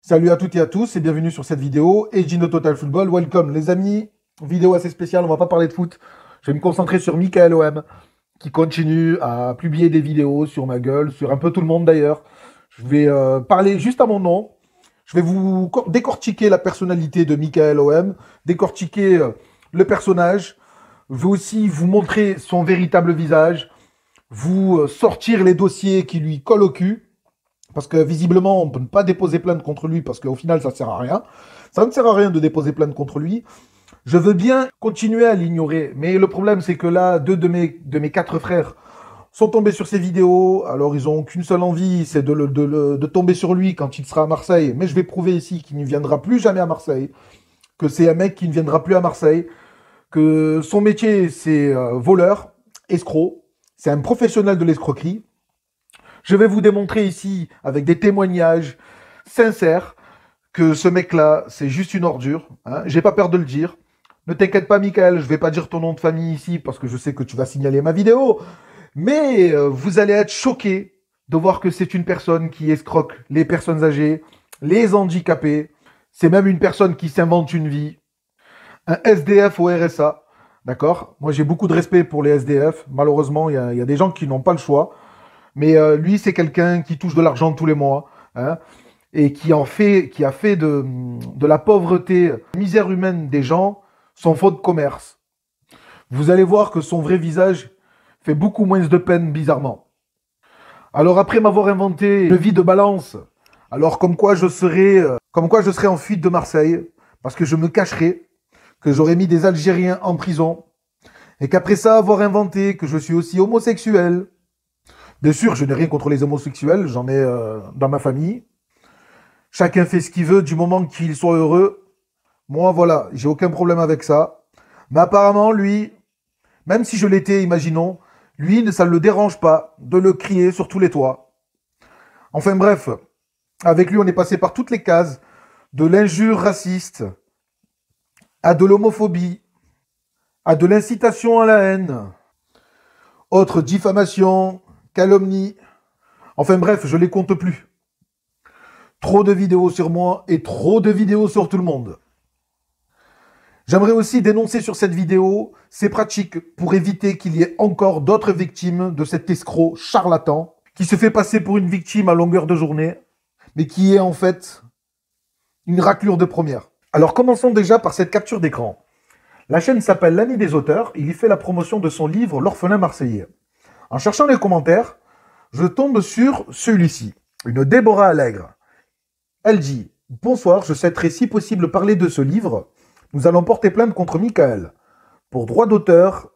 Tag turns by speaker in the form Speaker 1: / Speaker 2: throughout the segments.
Speaker 1: Salut à toutes et à tous et bienvenue sur cette vidéo. Et Gino Total Football, welcome les amis. Vidéo assez spéciale, on va pas parler de foot. Je vais me concentrer sur Michael OM qui continue à publier des vidéos sur ma gueule, sur un peu tout le monde d'ailleurs. Je vais parler juste à mon nom. Je vais vous décortiquer la personnalité de Michael OM, décortiquer le personnage. Je vais aussi vous montrer son véritable visage, vous sortir les dossiers qui lui collent au cul. Parce que visiblement, on ne peut pas déposer plainte contre lui parce qu'au final, ça ne sert à rien. Ça ne sert à rien de déposer plainte contre lui. Je veux bien continuer à l'ignorer. Mais le problème, c'est que là, deux de mes quatre frères sont tombés sur ces vidéos. Alors, ils n'ont qu'une seule envie, c'est de tomber sur lui quand il sera à Marseille. Mais je vais prouver ici qu'il ne viendra plus jamais à Marseille. Que c'est un mec qui ne viendra plus à Marseille. Que son métier, c'est voleur, escroc. C'est un professionnel de l'escroquerie. Je vais vous démontrer ici, avec des témoignages sincères, que ce mec-là, c'est juste une ordure. Hein. J'ai pas peur de le dire. Ne t'inquiète pas, Michael, je vais pas dire ton nom de famille ici, parce que je sais que tu vas signaler ma vidéo. Mais vous allez être choqués de voir que c'est une personne qui escroque les personnes âgées, les handicapés. C'est même une personne qui s'invente une vie. Un SDF au RSA. D'accord? Moi, j'ai beaucoup de respect pour les SDF. Malheureusement, il y a des gens qui n'ont pas le choix. Mais lui, c'est quelqu'un qui touche de l'argent tous les mois, hein, et qui a fait de la pauvreté, misère humaine des gens, son fonds de commerce. Vous allez voir que son vrai visage fait beaucoup moins de peine, bizarrement. Alors après m'avoir inventé une vie de balance, alors comme quoi je serais en fuite de Marseille, parce que je me cacherais, que j'aurais mis des Algériens en prison, et qu'après ça, avoir inventé que je suis aussi homosexuel. Bien sûr, je n'ai rien contre les homosexuels, j'en ai dans ma famille. Chacun fait ce qu'il veut du moment qu'il soit heureux. Moi, voilà, j'ai aucun problème avec ça. Mais apparemment, lui, même si je l'étais, imaginons, lui, ça ne le dérange pas de le crier sur tous les toits. Enfin bref, avec lui, on est passé par toutes les cases, de l'injure raciste, à de l'homophobie, à de l'incitation à la haine, autre diffamation, calomnie. Enfin bref, je les compte plus. Trop de vidéos sur moi et trop de vidéos sur tout le monde. J'aimerais aussi dénoncer sur cette vidéo ces pratiques pour éviter qu'il y ait encore d'autres victimes de cet escroc charlatan qui se fait passer pour une victime à longueur de journée, mais qui est en fait une raclure de première. Alors commençons déjà par cette capture d'écran. La chaîne s'appelle L'Ami des auteurs, il y fait la promotion de son livre L'Orphelin Marseillais. En cherchant les commentaires, je tombe sur celui-ci, une Déborah Allègre. Elle dit « Bonsoir, je souhaiterais si possible parler de ce livre. Nous allons porter plainte contre Michael. Pour droit d'auteur,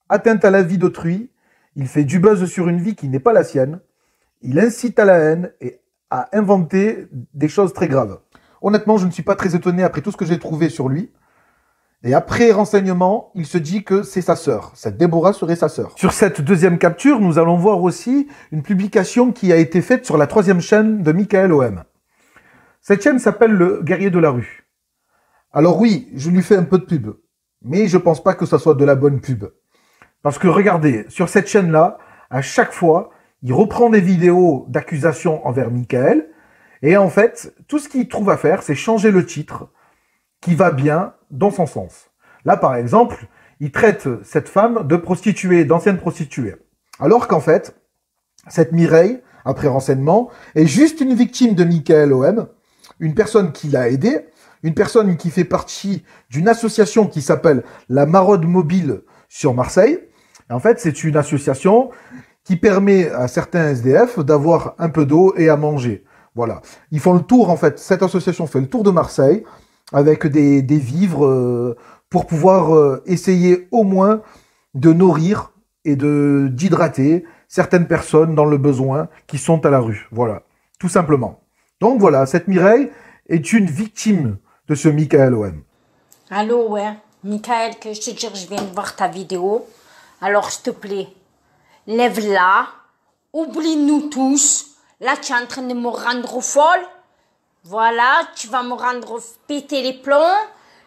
Speaker 1: atteinte à la vie d'autrui, il fait du buzz sur une vie qui n'est pas la sienne. Il incite à la haine et à inventer des choses très graves. » Honnêtement, je ne suis pas très étonné après tout ce que j'ai trouvé sur lui. Et après renseignement, il se dit que c'est sa sœur. Cette Déborah serait sa sœur. Sur cette deuxième capture, nous allons voir aussi une publication qui a été faite sur la troisième chaîne de Michael OM. Cette chaîne s'appelle Le Guerrier de la Rue. Alors oui, je lui fais un peu de pub, mais je pense pas que ça soit de la bonne pub. Parce que regardez, sur cette chaîne-là, à chaque fois, il reprend des vidéos d'accusations envers Michael, et en fait, tout ce qu'il trouve à faire, c'est changer le titre, qui va bien dans son sens. Là, par exemple, il traite cette femme de prostituée, d'ancienne prostituée. Alors qu'en fait, cette Mireille, après renseignement, est juste une victime de Michael OM, une personne qui l'a aidé, une personne qui fait partie d'une association qui s'appelle la Maraude Mobile sur Marseille. En fait, c'est une association qui permet à certains SDF d'avoir un peu d'eau et à manger. Voilà. Ils font le tour, en fait, cette association fait le tour de Marseille, avec des vivres pour pouvoir essayer au moins de nourrir et d'hydrater certaines personnes dans le besoin qui sont à la rue. Voilà, tout simplement. Donc voilà, cette Mireille est une victime de ce Michael OM.
Speaker 2: Allô, ouais. Michael, que je te dire, je viens de voir ta vidéo. Alors, s'il te plaît, lève-la, oublie-nous tous. Là, tu es en train de me rendre folle. Voilà, tu vas me rendre péter les plombs.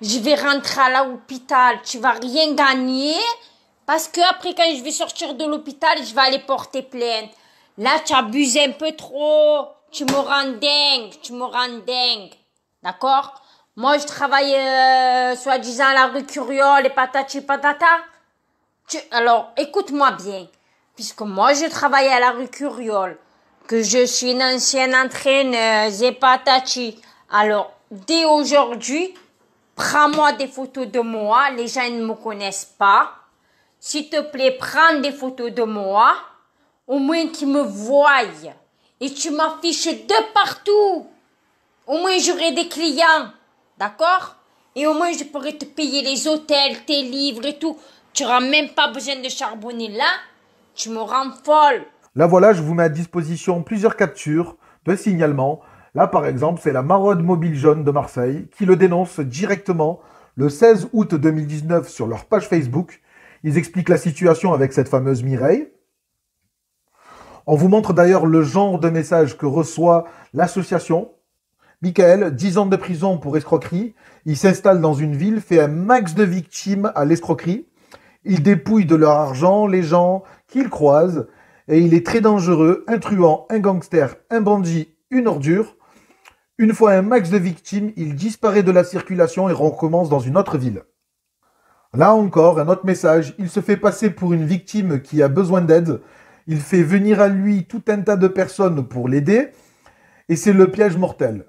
Speaker 2: Je vais rentrer à l'hôpital. Tu vas rien gagner. Parce que après, quand je vais sortir de l'hôpital, je vais aller porter plainte. Là, tu abuses un peu trop. Tu me rends dingue, tu me rends dingue. D'accord? Moi, je travaille, soi-disant, à la rue Curiole et patati patata. Alors, écoute-moi bien. Puisque moi, je travaille à la rue Curiole, que je suis une ancienne entraîneuse et patati. Alors, dès aujourd'hui, prends-moi des photos de moi. Les gens ne me connaissent pas. S'il te plaît, prends des photos de moi. Au moins qu'ils me voient. Et tu m'affiches de partout. Au moins, j'aurai des clients. D'accord? Et au moins, je pourrai te payer les hôtels, tes livres et tout. Tu n'auras même pas besoin de charbonner là. Tu me rends folle.
Speaker 1: Là, voilà, je vous mets à disposition plusieurs captures de signalement. Là, par exemple, c'est la Maraude mobile jaune de Marseille qui le dénonce directement le 16 août 2019 sur leur page Facebook. Ils expliquent la situation avec cette fameuse Mireille. On vous montre d'ailleurs le genre de message que reçoit l'association. Michael, 10 ans de prison pour escroquerie. Il s'installe dans une ville, fait un max de victimes à l'escroquerie. Il dépouille de leur argent les gens qu'il croise. Et il est très dangereux, un truand, un gangster, un bandit, une ordure. Une fois un max de victimes, il disparaît de la circulation et recommence dans une autre ville. Là encore, un autre message. Il se fait passer pour une victime qui a besoin d'aide. Il fait venir à lui tout un tas de personnes pour l'aider. Et c'est le piège mortel.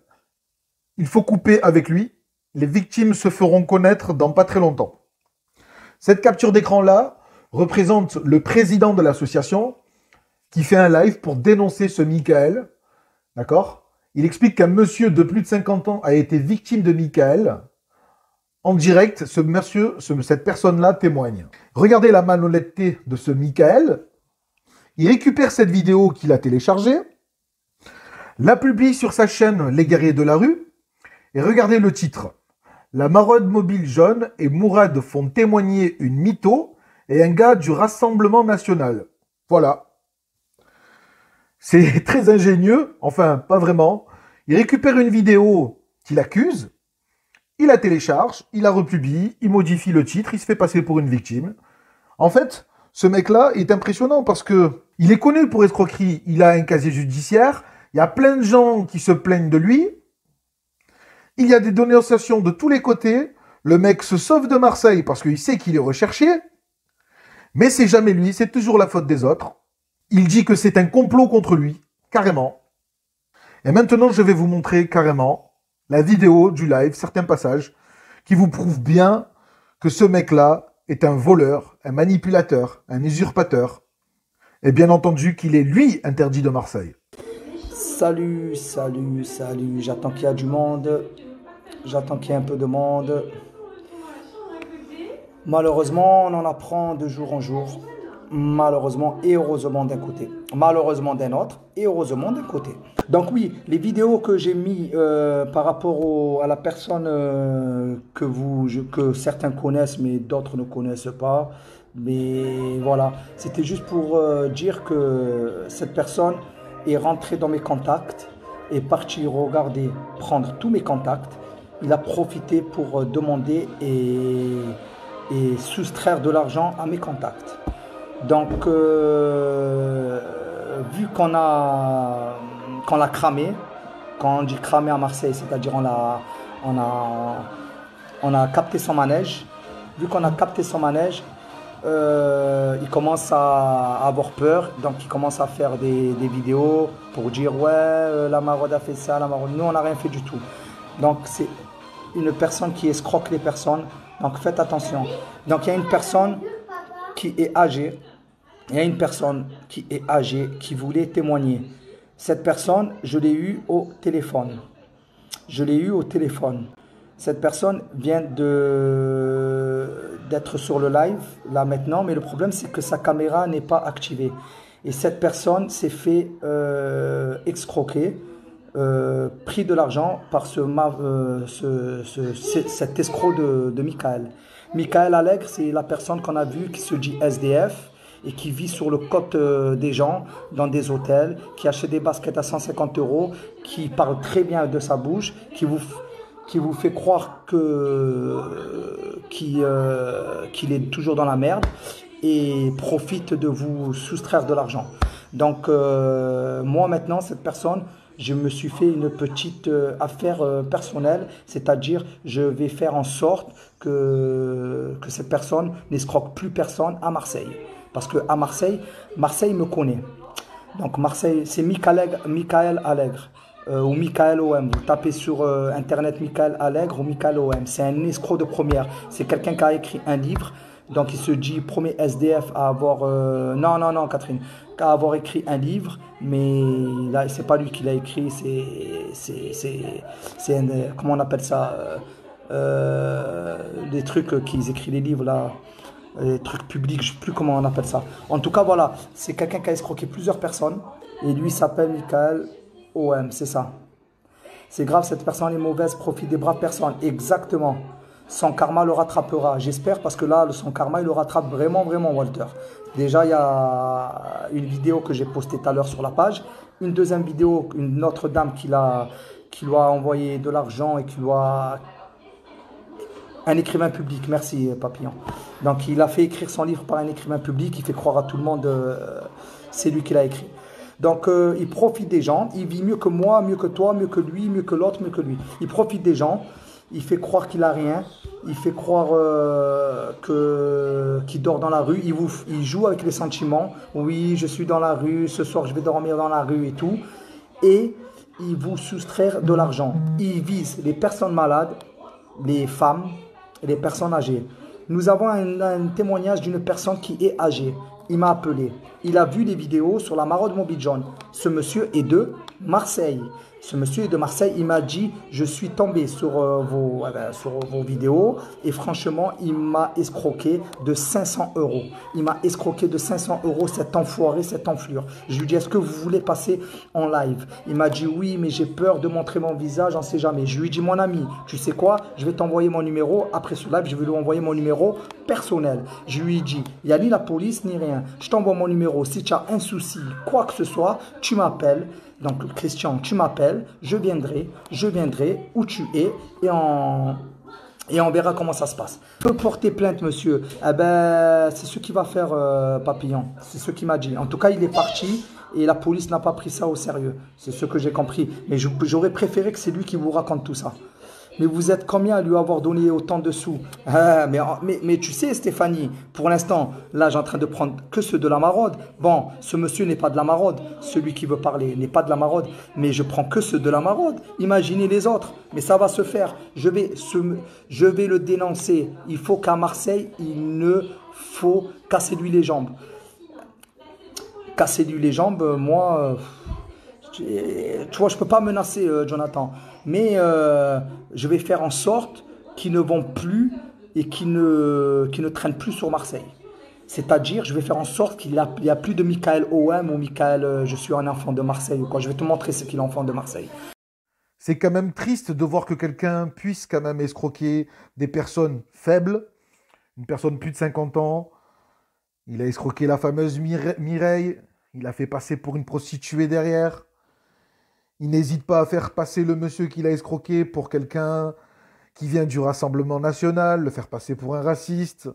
Speaker 1: Il faut couper avec lui. Les victimes se feront connaître dans pas très longtemps. Cette capture d'écran-là représente le président de l'association qui fait un live pour dénoncer ce Michael. D'accord? Il explique qu'un monsieur de plus de 50 ans a été victime de Michael. En direct, cette personne-là témoigne. Regardez la malhonnêteté de ce Michael. Il récupère cette vidéo qu'il a téléchargée, la publie sur sa chaîne Les Guerriers de la Rue, et regardez le titre. La Maraude mobile jaune et Mourad font témoigner une mytho et un gars du Rassemblement National. Voilà. C'est très ingénieux, enfin pas vraiment. Il récupère une vidéo qu'il accuse, il la télécharge, il la republie, il modifie le titre, il se fait passer pour une victime. En fait, ce mec-là est impressionnant parce que il est connu pour escroquerie, il a un casier judiciaire, il y a plein de gens qui se plaignent de lui. Il y a des dénonciations de tous les côtés. Le mec se sauve de Marseille parce qu'il sait qu'il est recherché. Mais c'est jamais lui, c'est toujours la faute des autres. Il dit que c'est un complot contre lui, carrément. Et maintenant, je vais vous montrer carrément la vidéo du live, certains passages, qui vous prouvent bien que ce mec-là est un voleur, un manipulateur, un usurpateur. Et bien entendu qu'il est, lui, interdit de Marseille.
Speaker 3: Salut, salut, salut. J'attends qu'il y a du monde. J'attends qu'il y ait un peu de monde. Malheureusement, on en apprend de jour en jour. Malheureusement et heureusement d'un côté. Malheureusement d'un autre et heureusement d'un côté. Donc oui, les vidéos que j'ai mis par rapport à la personne que certains connaissent mais d'autres ne connaissent pas. Mais voilà, c'était juste pour dire que cette personne est rentré dans mes contacts, est parti regarder, prendre tous mes contacts. Il a profité pour demander et soustraire de l'argent à mes contacts. Donc, vu qu'on l'a cramé, quand on dit cramé à Marseille, c'est-à-dire on a capté son manège. Vu qu'on a capté son manège, il commence à avoir peur, donc il commence à faire des vidéos pour dire ouais, la Maraude a fait ça, la Maraude. Nous, on n'a rien fait du tout. Donc c'est une personne qui escroque les personnes, donc faites attention. Donc il y a une personne qui est âgée, qui voulait témoigner. Cette personne, je l'ai eu au téléphone. Cette personne vient d'être sur le live, là maintenant, mais le problème c'est que sa caméra n'est pas activée. Et cette personne s'est fait escroquer, pris de l'argent par cet escroc de Michael. Michael Allègre, c'est la personne qu'on a vue qui se dit SDF et qui vit sur le côte des gens, dans des hôtels, qui achète des baskets à 150 €, qui parle très bien de sa bouche, qui vous fait croire qu'il est toujours dans la merde et profite de vous soustraire de l'argent. Donc moi maintenant, cette personne, je me suis fait une petite affaire personnelle, c'est-à-dire je vais faire en sorte que cette personne n'escroque plus personne à Marseille. Parce que à Marseille, Marseille me connaît. Donc Marseille, c'est Michael Allègre ou Michael OM. Vous tapez sur internet Michael Allègre ou Michael OM. C'est un escroc de première. C'est quelqu'un qui a écrit un livre. Donc il se dit premier SDF à avoir... non, Catherine. À avoir écrit un livre. Mais là, c'est pas lui qui l'a écrit. C'est comment on appelle ça les trucs qu'ils écrivent les livres là. Les trucs publics, je ne sais plus comment on appelle ça. En tout cas, voilà, c'est quelqu'un qui a escroqué plusieurs personnes. Et lui s'appelle Michael OM, c'est ça. C'est grave, cette personne est mauvaise, profite des braves personnes. Exactement. Son karma le rattrapera. J'espère parce que là, son karma, il le rattrape vraiment, vraiment, Walter. Déjà, il y a une vidéo que j'ai postée tout à l'heure sur la page. Une deuxième vidéo, une autre dame qui lui a envoyé de l'argent et qui lui a... Un écrivain public, merci Papillon. Donc il a fait écrire son livre par un écrivain public, il fait croire à tout le monde, c'est lui qui l'a écrit. Donc il profite des gens, il vit mieux que moi, mieux que toi, mieux que lui, mieux que l'autre, mieux que lui. Il profite des gens, il fait croire qu'il a rien, il fait croire qu'il dort dans la rue, il joue avec les sentiments. Oui, je suis dans la rue, ce soir je vais dormir dans la rue et tout. Et il vous soustraire de l'argent. Il vise les personnes malades, les femmes, et les personnes âgées. Nous avons un témoignage d'une personne qui est âgée. Il m'a appelé. Il a vu les vidéos sur la maraude Montbijol. Ce monsieur est de Marseille. Ce monsieur est de Marseille. Il m'a dit, je suis tombé sur vos vidéos et franchement, il m'a escroqué de 500 euros. Il m'a escroqué de 500 euros, cet enfoiré, cette enflure. Je lui dis, est-ce que vous voulez passer en live? Il m'a dit, oui, mais j'ai peur de montrer mon visage, on ne sait jamais. Je lui ai dit, mon ami, tu sais quoi? Je vais t'envoyer mon numéro. Après ce live, je vais lui envoyer mon numéro personnel. Je lui ai dit, il n'y a ni la police, ni rien. Je t'envoie mon numéro. Si tu as un souci, quoi que ce soit, tu m'appelles. Donc Christian, tu m'appelles, je viendrai où tu es et on verra comment ça se passe. Je peux porter plainte, monsieur. Eh ben, c'est ce qu'il va faire, Papillon. C'est ce qu'il m'a dit. En tout cas, il est parti et la police n'a pas pris ça au sérieux. C'est ce que j'ai compris. Mais j'aurais préféré que c'est lui qui vous raconte tout ça. Mais vous êtes combien à lui avoir donné autant de sous? Mais tu sais, Stéphanie, pour l'instant, là, j'ai en train de prendre que ceux de la maraude. Bon, ce monsieur n'est pas de la maraude. Celui qui veut parler n'est pas de la maraude. Mais je prends que ceux de la maraude. Imaginez les autres. Mais ça va se faire. Je vais le dénoncer. Il faut qu'à Marseille, il ne faut casser-lui les jambes. Casser-lui les jambes, moi... tu vois, je ne peux pas menacer Jonathan, mais je vais faire en sorte qu'ils ne vont plus et qu'ils ne traînent plus sur Marseille. C'est-à-dire, je vais faire en sorte qu'il n'y a plus de Michael OM ou Michael je suis un enfant de Marseille ou quoi. Je vais te montrer ce qu'il est enfant de Marseille.
Speaker 1: C'est quand même triste de voir que quelqu'un puisse quand même escroquer des personnes faibles, une personne plus de 50 ans. Il a escroqué la fameuse Mireille, il a fait passer pour une prostituée derrière. Il n'hésite pas à faire passer le monsieur qu'il a escroqué pour quelqu'un qui vient du Rassemblement national, le faire passer pour un raciste.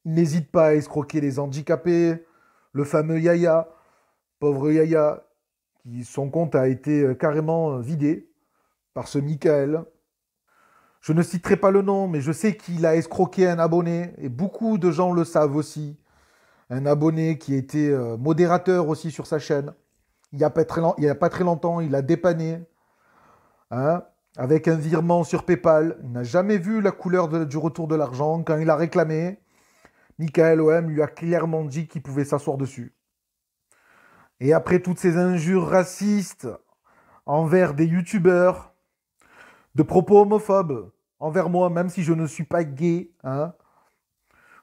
Speaker 1: Il n'hésite pas à escroquer les handicapés, le fameux Yaya, pauvre Yaya, son compte a été carrément vidé par ce Michael. Je ne citerai pas le nom, mais je sais qu'il a escroqué un abonné, et beaucoup de gens le savent aussi. Un abonné qui était modérateur aussi sur sa chaîne. Il n'y a pas très longtemps, il a dépanné avec un virement sur PayPal. Il n'a jamais vu la couleur du retour de l'argent. Quand il a réclamé, Michael OM lui a clairement dit qu'il pouvait s'asseoir dessus. Et après toutes ces injures racistes envers des youtubeurs, de propos homophobes envers moi, même si je ne suis pas gay,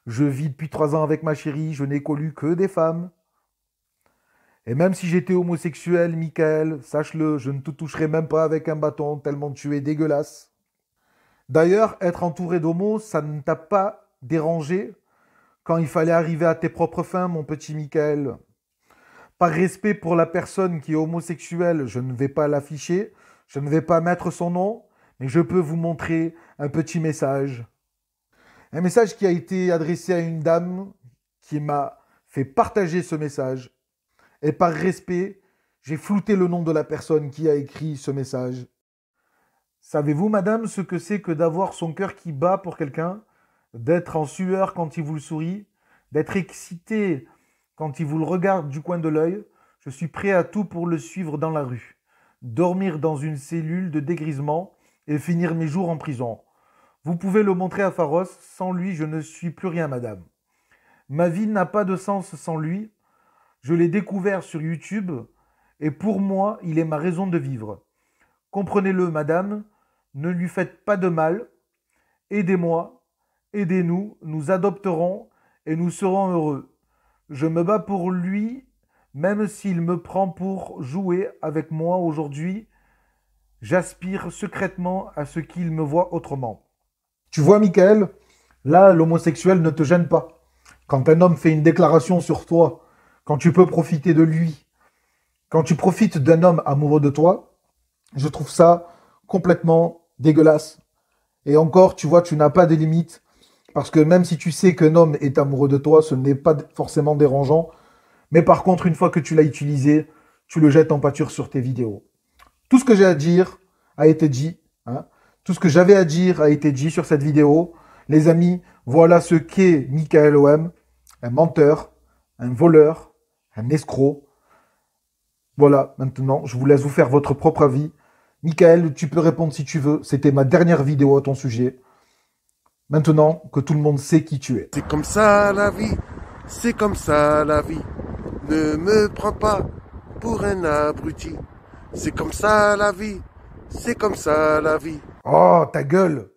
Speaker 1: je vis depuis 3 ans avec ma chérie, je n'ai connu que des femmes. Et même si j'étais homosexuel, Michael, sache-le, je ne te toucherai même pas avec un bâton, tellement tu es dégueulasse. D'ailleurs, être entouré d'homos, ça ne t'a pas dérangé quand il fallait arriver à tes propres fins, mon petit Michael. Par respect pour la personne qui est homosexuelle, je ne vais pas l'afficher, je ne vais pas mettre son nom, mais je peux vous montrer un petit message. Un message qui a été adressé à une dame qui m'a fait partager ce message. Et par respect, J'ai flouté le nom de la personne qui a écrit ce message. Savez-vous, madame, ce que c'est que d'avoir son cœur qui bat pour quelqu'un, d'être en sueur quand il vous le sourit, d'être excité quand il vous le regarde du coin de l'œil? Je suis prêt à tout pour le suivre dans la rue, dormir dans une cellule de dégrisement et finir mes jours en prison. Vous pouvez le montrer à Pharos, sans lui je ne suis plus rien, madame. Ma vie n'a pas de sens sans lui. Je l'ai découvert sur YouTube et pour moi, il est ma raison de vivre. Comprenez-le, madame, ne lui faites pas de mal. Aidez-moi, aidez-nous, nous adopterons et nous serons heureux. Je me bats pour lui, même s'il me prend pour jouer avec moi aujourd'hui. J'aspire secrètement à ce qu'il me voie autrement. Tu vois, Michael, là, l'homosexuel ne te gêne pas. Quand un homme fait une déclaration sur toi, quand tu peux profiter de lui, quand tu profites d'un homme amoureux de toi, je trouve ça complètement dégueulasse. Et encore, tu vois, tu n'as pas de limites. Parce que même si tu sais qu'un homme est amoureux de toi, ce n'est pas forcément dérangeant. Mais par contre, une fois que tu l'as utilisé, tu le jettes en pâture sur tes vidéos. Tout ce que j'ai à dire a été dit. Hein. Tout ce que j'avais à dire a été dit sur cette vidéo. Les amis, voilà ce qu'est Michael OM. Un menteur, un voleur, un escroc. Voilà, maintenant, je vous laisse vous faire votre propre avis. Michael, tu peux répondre si tu veux. C'était ma dernière vidéo à ton sujet. Maintenant que tout le monde sait qui tu es.
Speaker 4: C'est comme ça la vie, c'est comme ça la vie. Ne me prends pas pour un abruti. C'est comme ça la vie, c'est comme ça la vie.
Speaker 1: Oh, ta gueule!